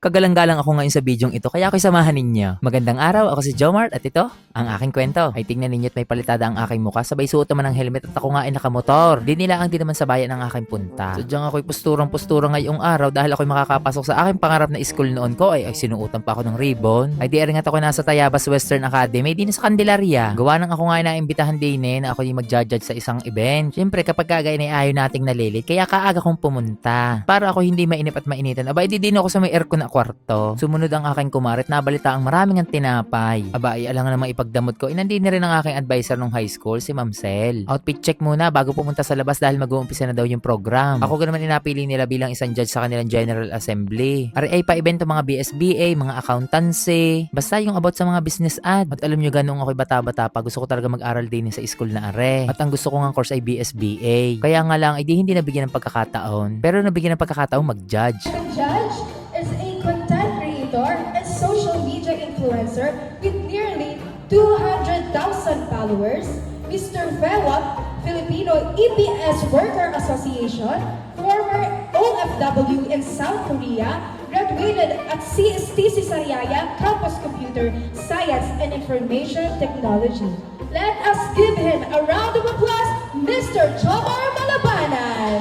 Kagalang-galang ako ngayon sa bidyong ito kaya ako'y samahan ninyo. Magandang araw, ako si Jomart at ito, ang aking kwento. Ay tingnan ninyo't may palitada ang aking muka, sabay suot naman ng helmet at ako nga ay nakamotor. Di nila ang di naman sa bayan ang aking punta. Sadyang ako'y posturang-postura ngayong araw dahil ako'y makakapasok sa aking pangarap na school noon ko ay sinuutan pa ako ng ribbon. Ay di rin nga ako nasa Tayabas Western Academy din sa Candelaria. Gawa ng ako nga ay naimbitahan din na ako yung mag-judge sa isang event. Siyempre kapag kagaya na ayaw nating nalilit kaya kaaga kong pumunta. Para ako hindi mainip at mainitan. Aba, di din ako sa may aircon na kwarto. Sumunod ang aking kumarit, nabalita ang maraming ang tinapay. Aba, ay alangan namang ipagdamot ko. Inandi na rin ang aking advisor nung high school, si Ma'am Sel. Outfit check muna bago pumunta sa labas dahil mag-uumpisa na daw yung program. Ako naman inapili nila bilang isang judge sa kanilang General Assembly. RA pa evento mga BSBA, mga accountancy, basta yung about sa mga business ad. At alam nyo ganung ako'y bata-bata pa, gusto ko talaga mag-aral din sa school na are. At ang gusto ko ng course ay BSBA. Kaya nga lang, hindi nabigyan ng pagkakataon. Pero nabigyan ng pagkakataon mag-judge. Judge is a content creator and social media influencer with nearly 200,000 followers, Mr. Velop, Filipino EPS Worker Association, former OFW in South Korea, graduated at CSTC Sariaya Campus Computer Science and Information Technology. Let us give him a round of applause, Mr. Jomar Malabanan!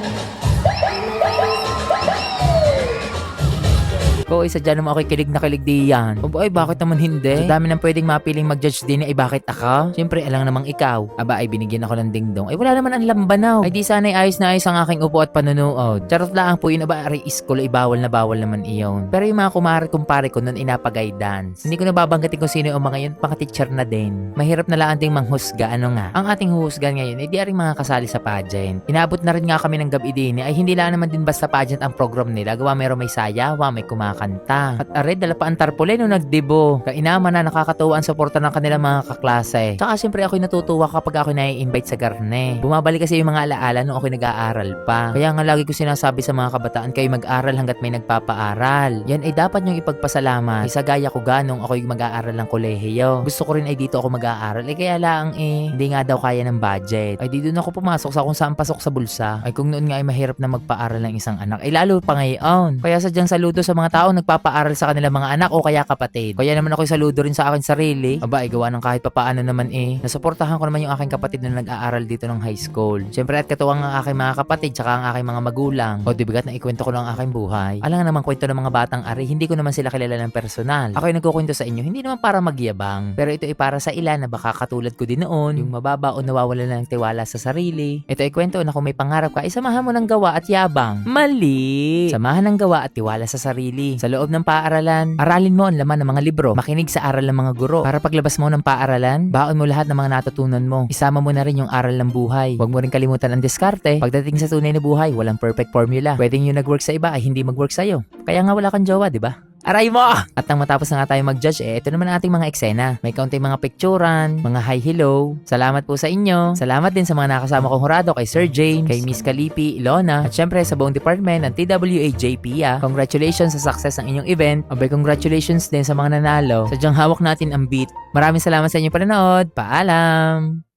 Oo, isa dyan naman ako'y kilig na kilig diyan. O ay, bakit naman hindi? Sa dami ng pwedeng mapiling mag-judge din ay bakit ako? Siyempre, alang namang ikaw. Aba, ay binigyan ako ng dingdong. Ay wala naman ang lambanaw. Ay di sana'y ayos na ayos ang aking upo at panunood. Charot lang po yun, aba, aray school ay bawal na bawal naman iyon. Pero yung mga kumpare ko nun inapagay dance. Hindi ko nababanggatin kung sino yung mga yun, mga teacher na din. Mahirap na lang ding manghusga, ano nga. Ang ating huhusgan ngayon ay di aring mga kasali sa pageant. Inabot na rin nga kami ng gabi din ay hindi lang naman din basta pageant ang program nila. Gawa mayroong may sayawa, may kumakanta. At aray, dala pa ang tarpaulin nung nagdebo. Kainama na nakakatuwa ang suporta ng kanilang mga kaklase. Tsaka siyempre ako'y natutuwa kapag ako nai-invite sa garne. Bumabalik kasi yung mga alaala nung ako'y nag-aaral pa. Kaya nga lagi ko sinasabi sa mga kabataan, kayo mag-aral hanggat may nagpapaaral. Yan ay dapat niyong ipagpasalamat. Isa gaya ko ganong ako'y mag-aaral ng kolehiyo. Gusto ko rin ay dito ako mag-aaral. Kaya lang hindi nga daw kaya ng budget. Ay di doon ako pumasok sa kung saan pasok sa bulsa. Ay kung noon nga ay mahirap na magpaaral ng isang anak. Ay lalo pa ngayon. Kaya sadyang saludo sa mga tao nagpapaaral sa kanilang mga anak o kaya kapatid. Kaya naman ako'y saludo rin sa akin sarili. Aba, ay gawa ng kahit papaano naman nasuportahan ko naman yung aking kapatid na nag-aaral dito ng high school. Siyempre at katuwang ang aking mga kapatid tsaka ang aking mga magulang. O di bigat na ikwento ko lang ang aking buhay. Alang naman kwento ng mga batang ari, hindi ko naman sila kilala ng personal. Ako'y nagkukwento sa inyo, hindi naman para magyabang. Pero ito ay para sa ilan na baka katulad ko din noon, yung mababa o nawawala ng tiwala sa sarili. Ito ay kwento na kung may pangarap ka, isamahan mo ng gawa at yabang. Mali! Samahan ng gawa at tiwala sa sarili. Sa loob ng paaralan, aralin mo ang laman ng mga libro. Makinig sa aral ng mga guro. Para paglabas mo ng paaralan, baon mo lahat ng mga natutunan mo. Isama mo na rin yung aral ng buhay. Huwag mo rin kalimutan ang diskarte. Pagdating sa tunay na buhay, walang perfect formula. Pwedeng yung nag-work sa iba ay hindi mag-work sa'yo. Kaya nga wala kang jowa, di ba? Aray mo! At nang matapos na nga tayo mag-judge, ito naman ang ating mga eksena. May kaunting mga picturan, mga hi-hello. Salamat po sa inyo. Salamat din sa mga nakasama kong hurado kay Sir James, kay Miss Kalipi, Ilona, at syempre sa buong department ng TWA-JP. Congratulations sa success ng inyong event. Abay, congratulations din sa mga nanalo. Sadyang hawak natin ang beat. Maraming salamat sa inyong panonood. Paalam!